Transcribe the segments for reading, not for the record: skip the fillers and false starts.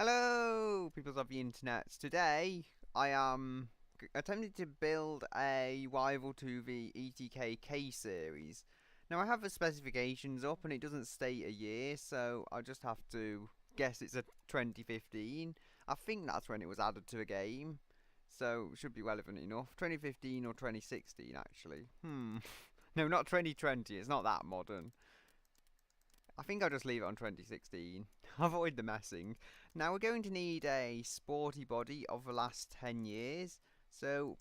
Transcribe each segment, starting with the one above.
Hello, peoples of the internet. Today, I am attempting to build a rival to the ETK K series. Now, I have the specifications up and it doesn't state a year, so I'll just have to guess it's a 2015. I think that's when it was added to the game, so it should be relevant enough. 2015 or 2016, actually. No, not 2020, it's not that modern. I think I'll just leave it on 2016. Avoid the messing. Now we're going to need a sporty body of the last 10 years. So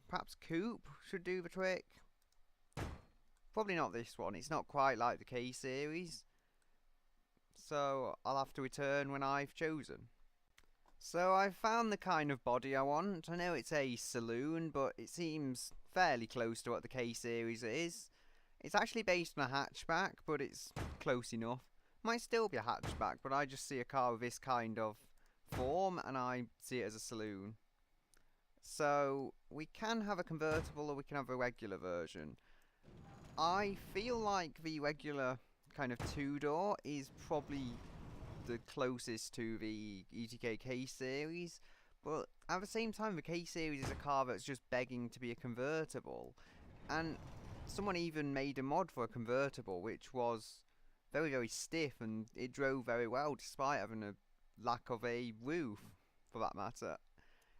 perhaps coupe should do the trick. Probably not this one. It's not quite like the K series. So I'll have to return when I've chosen. So I've found the kind of body I want. I know it's a saloon, but it seems fairly close to what the K series is. It's actually based on a hatchback, but it's close enough. Might still be a hatchback, but I just see a car with this kind of form, and I see it as a saloon. So we can have a convertible, or we can have a regular version. I feel like the regular kind of two-door is probably the closest to the ETK K series, but at the same time, the K series is a car that's just begging to be a convertible, and someone even made a mod for a convertible which was very, very stiff, and it drove very well despite having a lack of a roof, for that matter.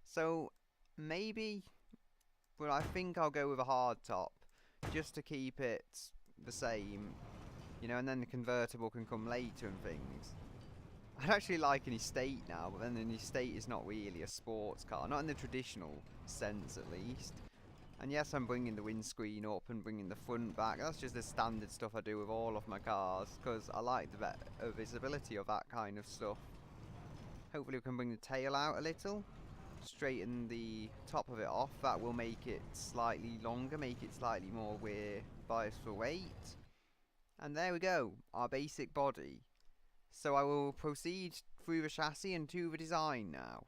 So maybe, but I think I'll go with a hard top just to keep it the same, you know, and then the convertible can come later and things. I'd actually like an estate now, but then an estate is not really a sports car, not in the traditional sense at least. And yes, I'm bringing the windscreen up and bringing the front back. That's just the standard stuff I do with all of my cars, because I like the visibility of that kind of stuff. Hopefully we can bring the tail out a little, straighten the top of it off. That will make it slightly longer, make it slightly more biased for weight. And there we go, our basic body. So I will proceed through the chassis and to the design now.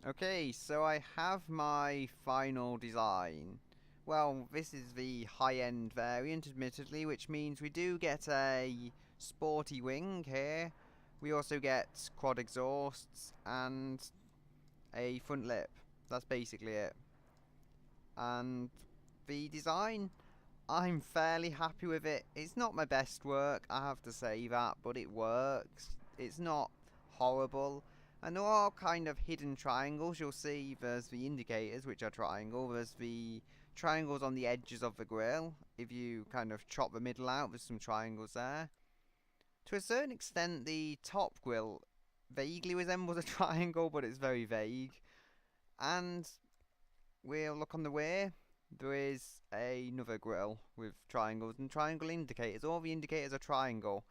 Okay, so I have my final design. Well, this is the high-end variant, admittedly, which means we do get a sporty wing here. We also get quad exhausts and a front lip. That's basically it. And the design, I'm fairly happy with it. It's not my best work, I have to say that, but it works. It's not horrible. And there are kind of hidden triangles. You'll see there's the indicators, which are triangle. There's the triangles on the edges of the grille. If you kind of chop the middle out, there's some triangles there. To a certain extent, the top grille vaguely resembles a triangle, but it's very vague. And we'll look on the rear. There is another grille with triangles and triangle indicators. All the indicators are triangle.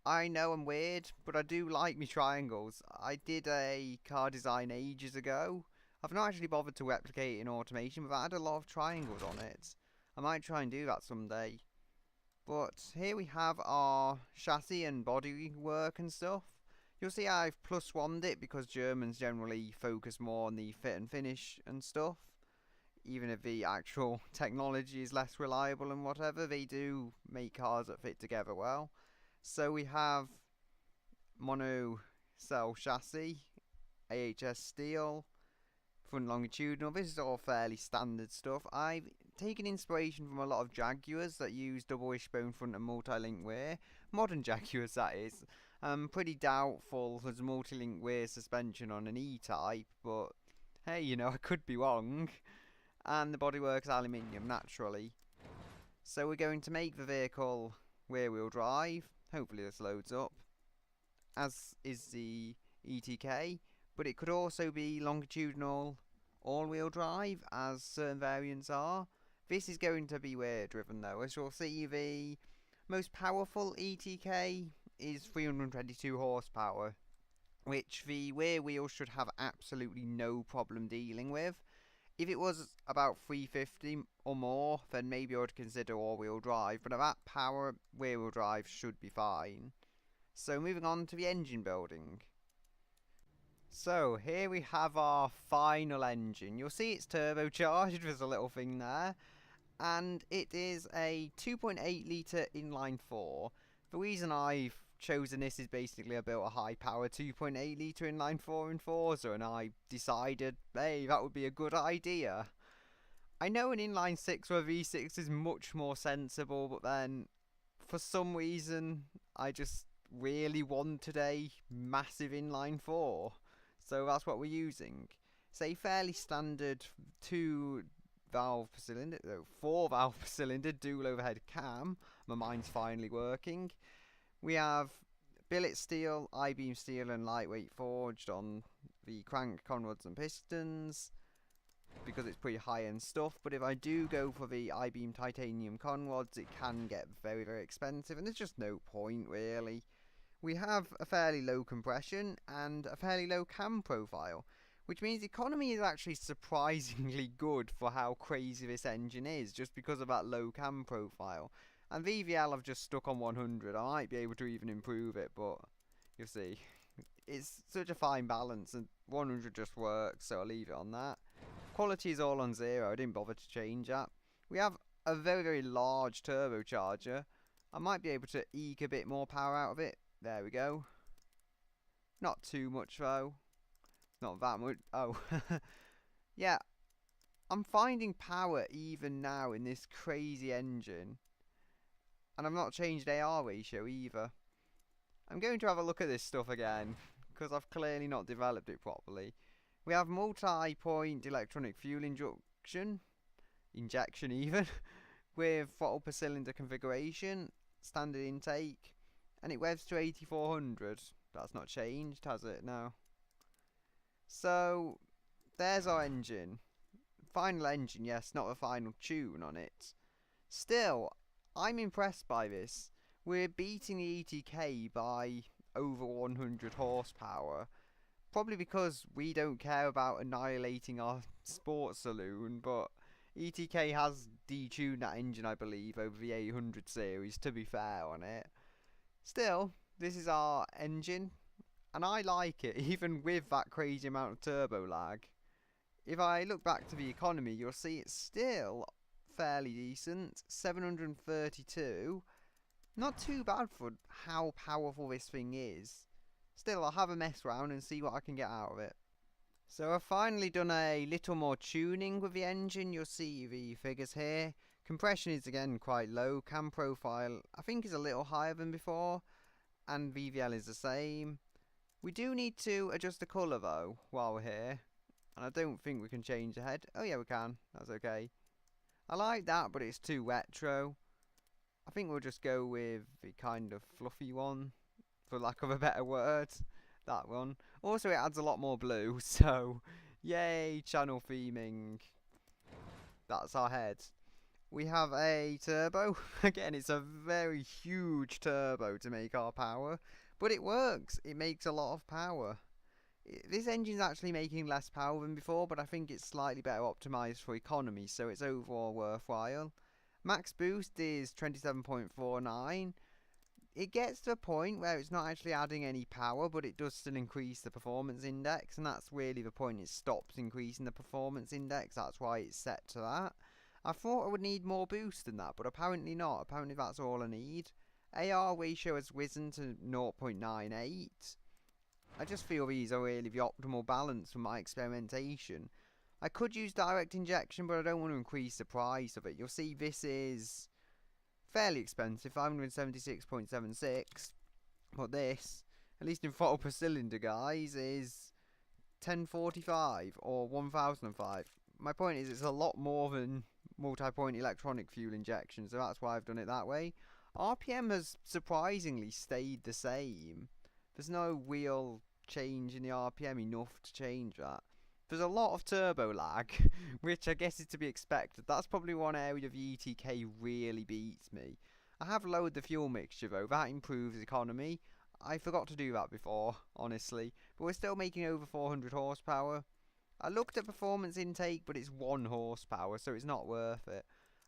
I know I'm weird, but I do like me triangles. I did a car design ages ago. I've not actually bothered to replicate it in automation, but I had a lot of triangles on it. I might try and do that someday. But here we have our chassis and body work and stuff. You'll see I've plus one'd it because Germans generally focus more on the fit and finish and stuff. Even if the actual technology is less reliable and whatever, they do make cars that fit together well. So we have mono cell chassis, AHS steel, front longitudinal. This is all fairly standard stuff. I've taken inspiration from a lot of Jaguars that use double wishbone front and multi-link rear. Modern Jaguars, that is. Pretty doubtful there's multi-link rear suspension on an E-Type, but hey, you know, I could be wrong. And the bodywork's aluminium, naturally. So we're going to make the vehicle rear-wheel drive. Hopefully this loads up, as is the ETK, but it could also be longitudinal all-wheel drive, as certain variants are. This is going to be rear driven though. As you'll see, the most powerful ETK is 322 horsepower, which the rear wheel should have absolutely no problem dealing with. If it was about 350 or more, then maybe I would consider all-wheel drive, but at that power, rear-wheel drive should be fine. So moving on to the engine building. So here we have our final engine. You'll see it's turbocharged, there's a little thing there. And it is a 2.8 litre inline 4. The reason I've chosen this is basically I built a high power 2.8 litre inline 4 in Forza, and I decided, hey, that would be a good idea. I know an inline 6 or a V6 is much more sensible, but then for some reason I just really wanted a massive inline 4. So that's what we're using. It's a fairly standard 4 valve per cylinder dual overhead cam. My mind's finally working. We have billet steel, I-beam steel and lightweight forged on the crank, conrods and pistons, because it's pretty high-end stuff. But if I do go for the I-beam titanium conrods, it can get very, very expensive, and there's just no point really. We have a fairly low compression and a fairly low cam profile, which means economy is actually surprisingly good for how crazy this engine is, just because of that low cam profile. And VVL I've just stuck on 100. I might be able to even improve it, but you'll see. It's such a fine balance, and 100 just works, so I'll leave it on that. Quality is all on 0. I didn't bother to change that. We have a very, very large turbocharger. I might be able to eke a bit more power out of it. There we go. Not too much though. Not that much. Oh. Yeah. I'm finding power even now in this crazy engine. And I've not changed AR ratio either. I'm going to have a look at this stuff again, because I've clearly not developed it properly. We have multi-point electronic fuel injection even, with throttle per cylinder configuration, standard intake, and it revs to 8400. That's not changed, has it? No. So, there's our engine. Final engine, yes, not a final tune on it. Still, I'm impressed by this. We're beating the ETK by over 100 horsepower. Probably because we don't care about annihilating our sports saloon, but ETK has detuned that engine, I believe, over the 800 series, to be fair on it. Still, this is our engine, and I like it, even with that crazy amount of turbo lag. If I look back to the economy, you'll see it's still fairly decent. 732. Not too bad for how powerful this thing is. Still, I'll have a mess around and see what I can get out of it. So I've finally done a little more tuning with the engine. You'll see the figures here. Compression is again quite low. Cam profile I think is a little higher than before, and VVL is the same. We do need to adjust the colour though while we're here, and I don't think we can change the head. Oh yeah, we can. That's okay. I like that, but it's too retro. I think we'll just go with the kind of fluffy one, for lack of a better word. That one. Also, it adds a lot more blue, so yay, channel theming. That's our head. We have a turbo. Again, it's a very huge turbo to make our power, but it works. It makes a lot of power. This engine's actually making less power than before, but I think it's slightly better optimised for economy, so it's overall worthwhile. Max boost is 27.49. It gets to a point where it's not actually adding any power, but it does still increase the performance index, and that's really the point. It stops increasing the performance index. That's why it's set to that. I thought I would need more boost than that, but apparently not. Apparently that's all I need. AR ratio has risen to 0.98. I just feel these are really the optimal balance for my experimentation. I could use direct injection, but I don't want to increase the price of it. You'll see this is fairly expensive, 576.76, but this, at least in throttle per cylinder, guys, is 1045 or 1005. My point is, it's a lot more than multi-point electronic fuel injection, so that's why I've done it that way. RPM has surprisingly stayed the same. There's no real change in the RPM enough to change that. There's a lot of turbo lag, which I guess is to be expected. That's probably one area the ETK really beats me. I have lowered the fuel mixture though, that improves economy. I forgot to do that before, honestly, but we're still making over 400 horsepower. I looked at performance intake, but it's 1 horsepower, so it's not worth it.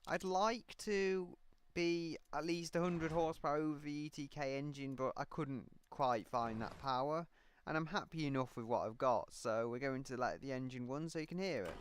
I'd like to be at least 100 horsepower over the ETK engine, but I couldn't quite find that power. And I'm happy enough with what I've got, so we're going to let the engine run so you can hear it.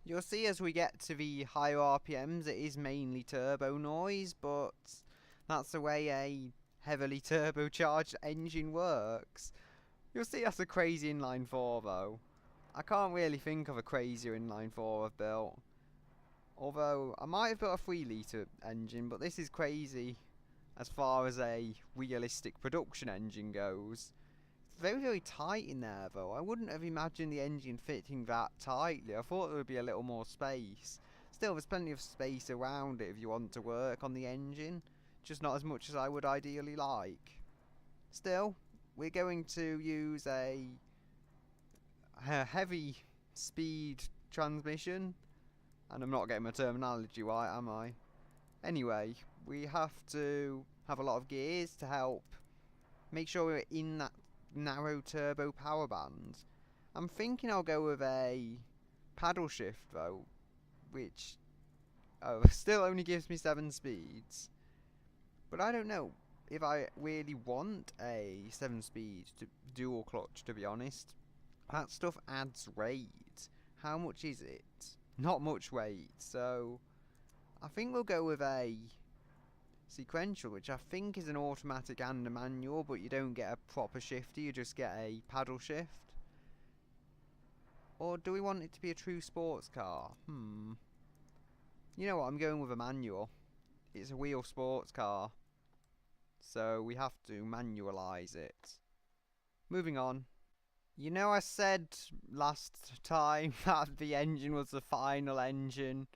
You'll see as we get to the higher RPMs, it is mainly turbo noise, but that's the way a heavily turbocharged engine works. You'll see that's a crazy inline 4 though. I can't really think of a crazier inline 4 I've built. Although, I might have built a 3 litre engine, but this is crazy as far as a realistic production engine goes. Very, very tight in there though. I wouldn't have imagined the engine fitting that tightly. I thought there would be a little more space. Still, there's plenty of space around it if you want to work on the engine. Just not as much as I would ideally like. Still, we're going to use a heavy speed transmission. And I'm not getting my terminology right, am I? Anyway, we have to have a lot of gears to help make sure we're in that narrow turbo power band. I'm thinking I'll go with a paddle shift though, which still only gives me 7 speeds. But I don't know if I really want a 7-speed dual clutch, to be honest. That stuff adds weight. How much is it? Not much weight, so I think we'll go with a sequential, which I think is an automatic and a manual, but you don't get a proper shifter, you just get a paddle shift. Or do we want it to be a true sports car? You know what, I'm going with a manual. It's a wheel sports car, so we have to manualise it. Moving on. You know, I said last time that the engine was the final engine.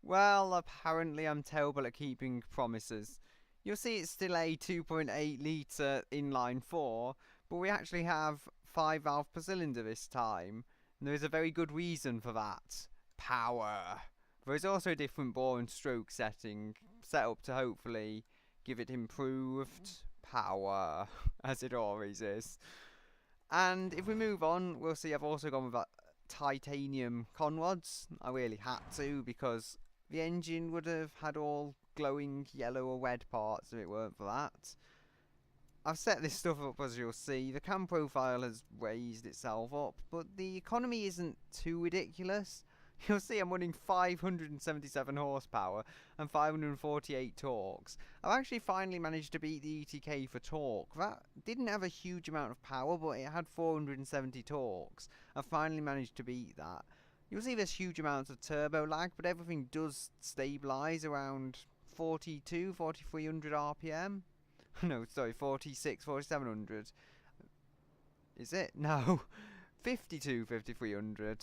Well, apparently I'm terrible at keeping promises. You'll see it's still a 2.8 litre inline 4, but we actually have 5 valves per cylinder this time. And there is a very good reason for that. Power. There is also a different bore and stroke setting, set up to hopefully give it improved power, as it always is. And if we move on, we'll see I've also gone with titanium conrods. I really had to, because the engine would have had all glowing yellow or red parts if it weren't for that. I've set this stuff up as you'll see. The cam profile has raised itself up, but the economy isn't too ridiculous. You'll see I'm running 577 horsepower and 548 torques. I've actually finally managed to beat the ETK for torque. That didn't have a huge amount of power, but it had 470 torques. I finally managed to beat that. You'll see there's huge amounts of turbo lag, but everything does stabilise around 4300 RPM. No, sorry, 4700. Is it? No. 5300.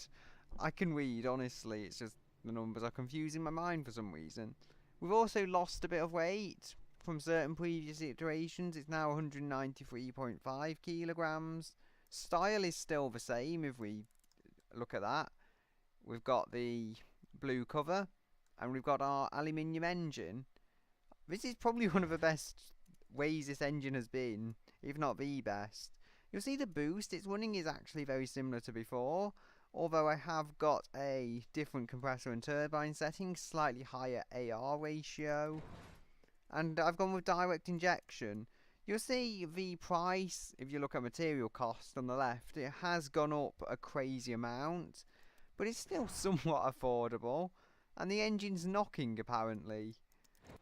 I can read, honestly, it's just the numbers are confusing my mind for some reason. We've also lost a bit of weight from certain previous iterations. It's now 193.5 kilograms. Style is still the same if we look at that. We've got the blue cover and we've got our aluminium engine. This is probably one of the best ways this engine has been, if not the best. You'll see the boost it's running is actually very similar to before, although I have got a different compressor and turbine setting, slightly higher AR ratio, and I've gone with direct injection. You'll see the price, if you look at material cost on the left, it has gone up a crazy amount, but it's still somewhat affordable, and the engine's knocking apparently.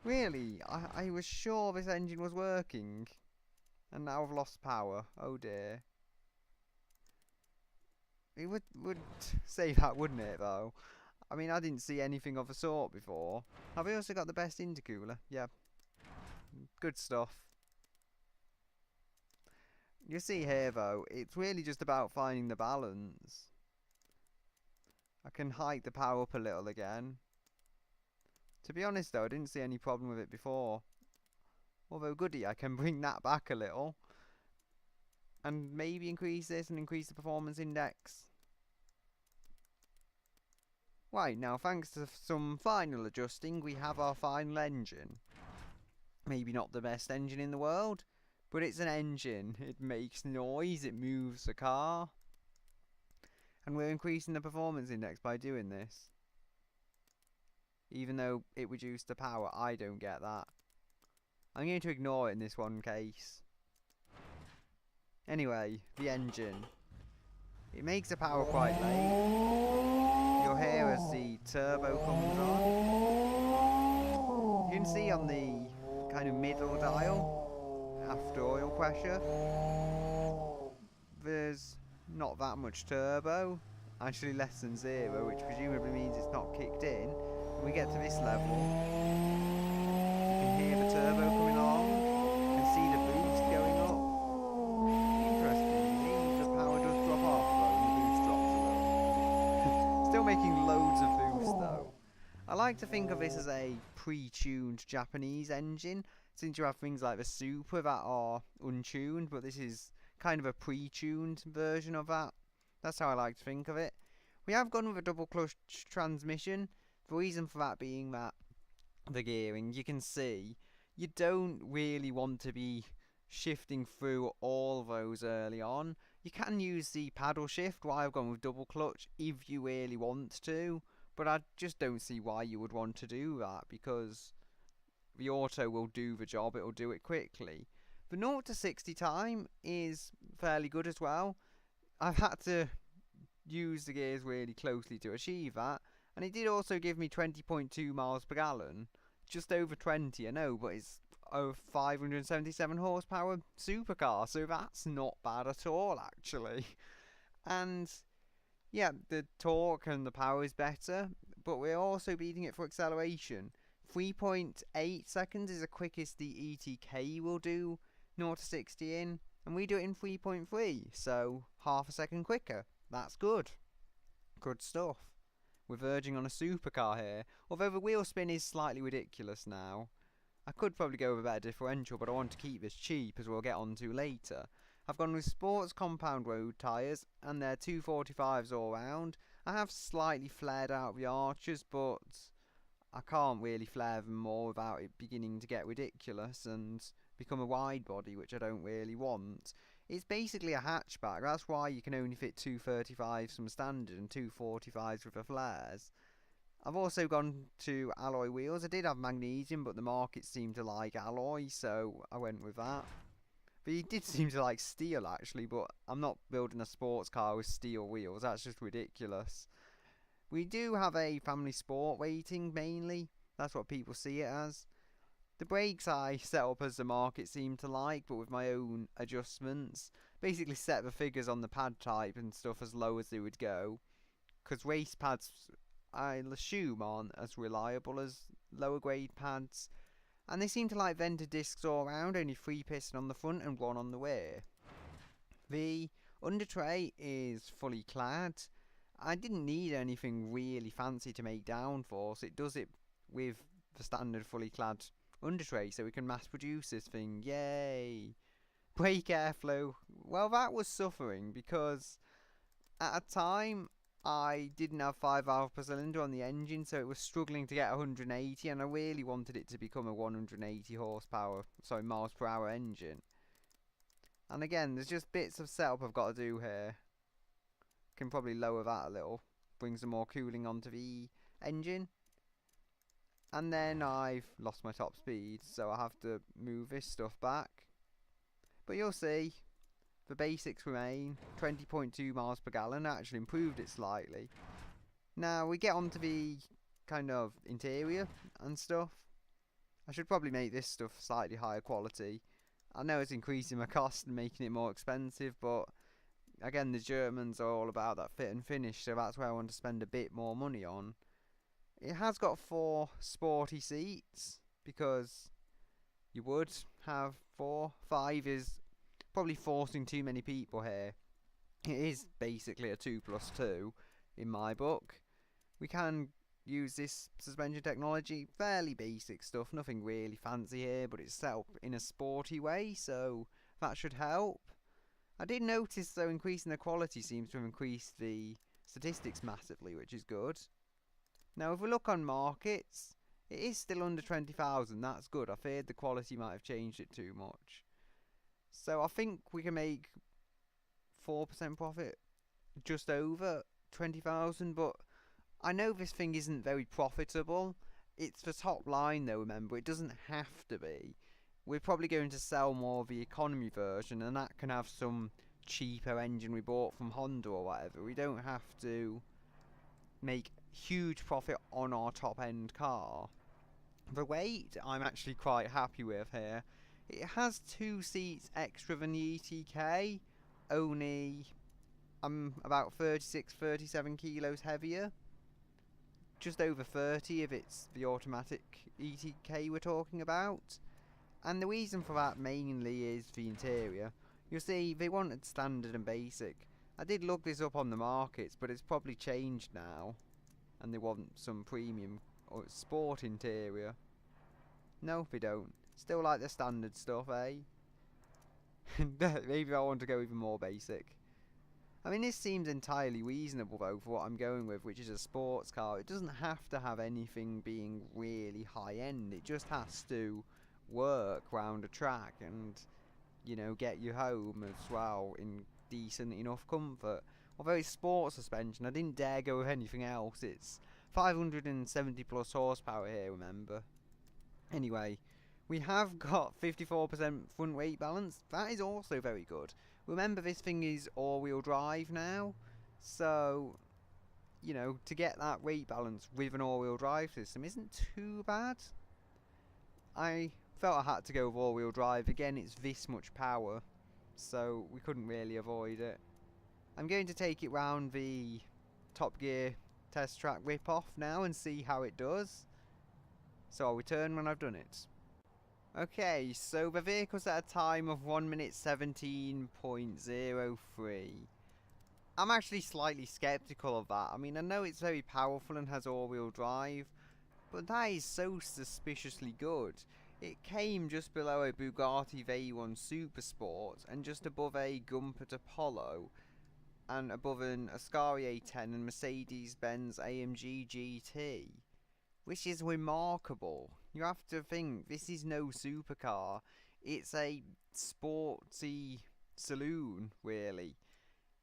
Really, I was sure this engine was working, and now I've lost power. Oh dear. It would say that, wouldn't it, though? I mean, I didn't see anything of the sort before. Have we also got the best intercooler? Yeah. Good stuff. You see here, though, it's really just about finding the balance. I can hike the power up a little again. To be honest, though, I didn't see any problem with it before. Although, goody, I can bring that back a little. And maybe increase this and increase the performance index. Right, now thanks to some final adjusting, we have our final engine. Maybe not the best engine in the world, but it's an engine. It makes noise, it moves the car. And we're increasing the performance index by doing this. Even though it reduced the power, I don't get that. I'm going to ignore it in this one case. Anyway, the engine. It makes the power quite late. You'll hear as the turbo comes on. You can see on the kind of middle dial, after oil pressure, there's not that much turbo. Actually less than 0, which presumably means it's not kicked in. When we get to this level, you can hear the turbo coming along, you can see the boost going up. Interestingly, the power does drop off though, and the boost drops a little. Still making loads of boost though. I like to think of this as a pre-tuned Japanese engine, since you have things like the Super that are untuned, but this is kind of a pre-tuned version of that. That's how I like to think of it. We have gone with a double clutch transmission. The reason for that being that the gearing, you can see, you don't really want to be shifting through all those early on. You can use the paddle shift, why I've gone with double clutch, if you really want to. But I just don't see why you would want to do that, because the auto will do the job, it will do it quickly. The 0 to 60 time is fairly good as well. I've had to use the gears really closely to achieve that, and it did also give me 20.2 miles per gallon. Just over 20, I know, but it's a 577 horsepower supercar, so that's not bad at all, actually. And yeah, the torque and the power is better, but we're also beating it for acceleration. 3.8 seconds is the quickest the ETK will do 0 to 60 in, and we do it in 3.3, so half a second quicker. That's good. Good stuff. We're verging on a supercar here, although the wheel spin is slightly ridiculous now. I could probably go with a better differential, but I want to keep this cheap, as we'll get on to later. I've gone with sports compound road tyres, and they're 245s all round. I have slightly flared out the arches, but I can't really flare them more without it beginning to get ridiculous and become a wide body, which I don't really want. It's basically a hatchback, that's why you can only fit 235s from standard and 245s with the flares. I've also gone to alloy wheels. I did have magnesium, but the market seemed to like alloy, so I went with that. But he did seem to like steel actually, but I'm not building a sports car with steel wheels, that's just ridiculous. We do have a family sport rating mainly, that's what people see it as. The brakes I set up as the market seemed to like, but with my own adjustments. Basically set the figures on the pad type and stuff as low as they would go, because race pads, I'll assume, aren't as reliable as lower grade pads. And they seem to like vented discs all around, only 3 piston on the front and 1 on the rear. The under tray is fully clad. I didn't need anything really fancy to make downforce. It does it with the standard fully clad undertray so we can mass produce this thing. Yay! Brake airflow. Well, that was suffering because at a time I didn't have 5 valves per cylinder on the engine, so it was struggling to get 180, and I really wanted it to become a 180 horsepower, sorry, miles per hour engine. And again, there's just bits of setup I've got to do here. Can probably lower that a little, bring some more cooling onto the engine. And then I've lost my top speed, so I have to move this stuff back. But you'll see, the basics remain. 20.2 miles per gallon, actually improved it slightly. Now we get onto the kind of interior and stuff. I should probably make this stuff slightly higher quality. I know it's increasing my cost and making it more expensive, but again, the Germans are all about that fit and finish, so that's where I want to spend a bit more money on. It has got 4 sporty seats, because you would have 4. 5 is probably forcing too many people here. It is basically a 2+2 in my book. We can use this suspension technology, fairly basic stuff, nothing really fancy here, but it's set up in a sporty way, so that should help. I did notice though increasing the quality seems to have increased the statistics massively, which is good. Now if we look on markets, it is still under 20,000, that's good. I feared the quality might have changed it too much. So I think we can make 4% profit, just over 20,000, but I know this thing isn't very profitable. It's the top line though, remember, it doesn't have to be. We're probably going to sell more of the economy version, and that can have some cheaper engine we bought from Honda or whatever. We don't have to make huge profit on our top end car. The weight I'm actually quite happy with here. It has 2 seats extra than the ETK, only about 36-37 kilos heavier. Just over 30 if it's the automatic ETK we're talking about. And the reason for that mainly is the interior. You'll see they wanted standard and basic. I did look this up on the markets, but it's probably changed now, and they want some premium or sport interior. No, they don't. Still like the standard stuff, eh? Maybe I want to go even more basic. I mean, this seems entirely reasonable though for what I'm going with, which is a sports car. It doesn't have to have anything being really high end. It just has to work round a track and, you know, get you home as well in decent enough comfort. Although it's sport suspension, I didn't dare go with anything else. It's 570 plus horsepower here, remember. Anyway, we have got 54% front weight balance. That is also very good. Remember, this thing is all-wheel drive now, so, you know, to get that weight balance with an all-wheel drive system isn't too bad. I felt I had to go with all-wheel drive. Again, it's this much power, so we couldn't really avoid it. I'm going to take it round the Top Gear test track rip-off now and see how it does. So I'll return when I've done it. Okay, so the vehicle's at a time of 1 minute 17.03. I'm actually slightly skeptical of that. I mean, I know it's very powerful and has all-wheel drive, but that is so suspiciously good. It came just below a Bugatti Veyron Supersport and just above a Gumpert Apollo and above an Ascari A10 and Mercedes-Benz AMG GT. Which is remarkable. You have to think, this is no supercar. It's a sporty saloon, really.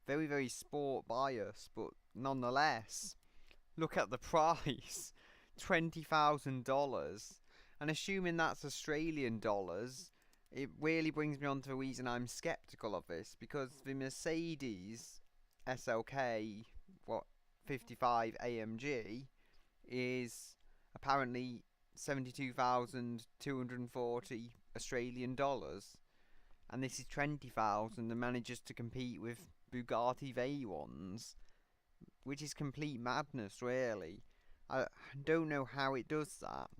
Very, very sport bias, but nonetheless, look at the price. $20,000. And assuming that's Australian dollars, it really brings me on to the reason I'm skeptical of this. Because the Mercedes SLK, 55 AMG, is apparently 72,240 Australian dollars, and this is 20,000 and manages to compete with Bugatti Veyrons, which is complete madness, really. I don't know how it does that.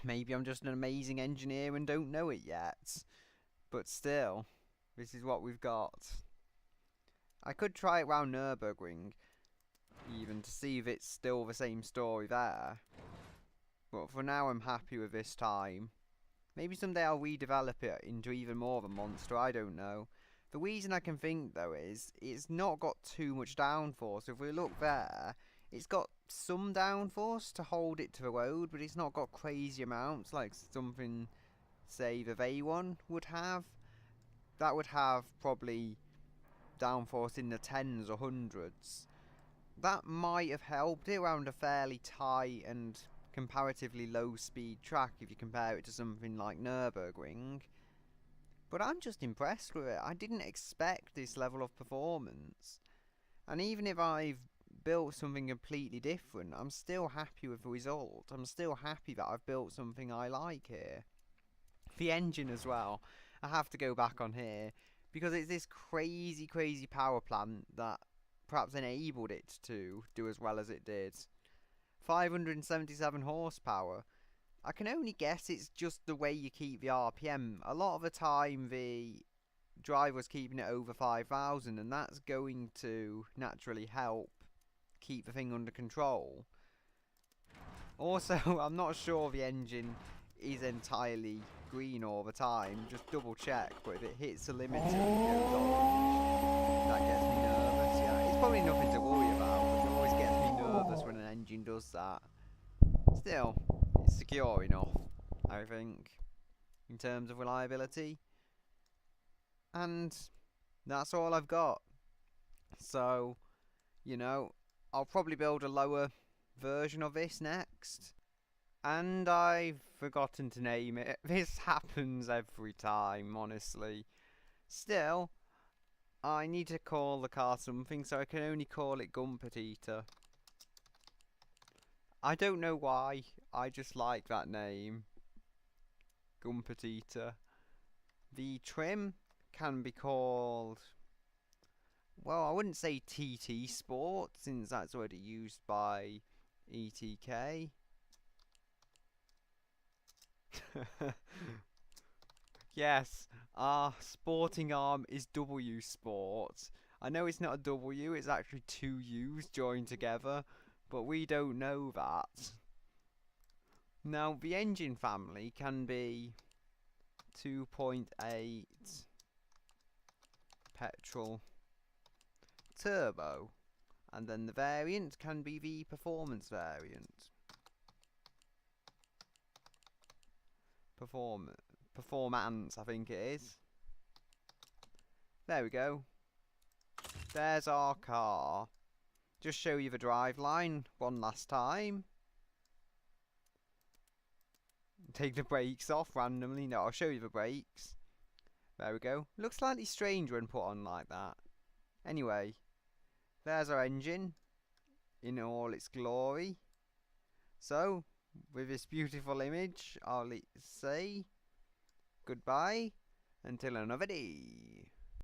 Maybe I'm just an amazing engineer and don't know it yet, but still, this is what we've got. I could try it round Nürburgring even to see if it's still the same story there. But for now I'm happy with this time. Maybe someday I'll redevelop it into even more of a monster, I don't know. The reason I can think though is it's not got too much downforce. So if we look there, it's got some downforce to hold it to the road, but it's not got crazy amounts like something, say, the V1 would have. That would have probably downforce in the tens or hundreds. That might have helped it around a fairly tight and comparatively low speed track if you compare it to something like Nürburgring. But I'm just impressed with it. I didn't expect this level of performance. And even if I've built something completely different, I'm still happy with the result. I'm still happy that I've built something I like here. The engine as well. I have to go back on here because it's this crazy power plant that perhaps enabled it to do as well as it did. 577 horsepower. I can only guess it's just the way you keep the RPM. A lot of the time the drive was keeping it over 5,000, and that's going to naturally help keep the thing under control. Also, I'm not sure the engine is entirely green all the time. Just double check, but if it hits the limiter and goes orange, that gets me nervous. Yeah, it's probably nothing to worry about, but it always gets me nervous when an engine does that. Still, it's secure enough, I think, in terms of reliability. And that's all I've got. So, you know, I'll probably build a lower version of this next. And I've forgotten to name it. This happens every time, honestly. Still, I need to call the car something, so I can only call it Gumpet Eater. I don't know why, I just like that name. Gumpet Eater. The trim can be called, well, I wouldn't say TT Sport, since that's already used by ETK. Yes, our sporting arm is W Sport. I know it's not a W, it's actually two U's joined together, but we don't know that. Now, the engine family can be 2.8 petrol turbo, and then the variant can be the performance variant. Performance, I think it is. There we go. There's our car. Just show you the drive line one last time. Take the brakes off randomly. No, I'll show you the brakes. There we go. Looks slightly strange when put on like that. Anyway, there's our engine in all its glory. So, with this beautiful image, I'll say goodbye until another day.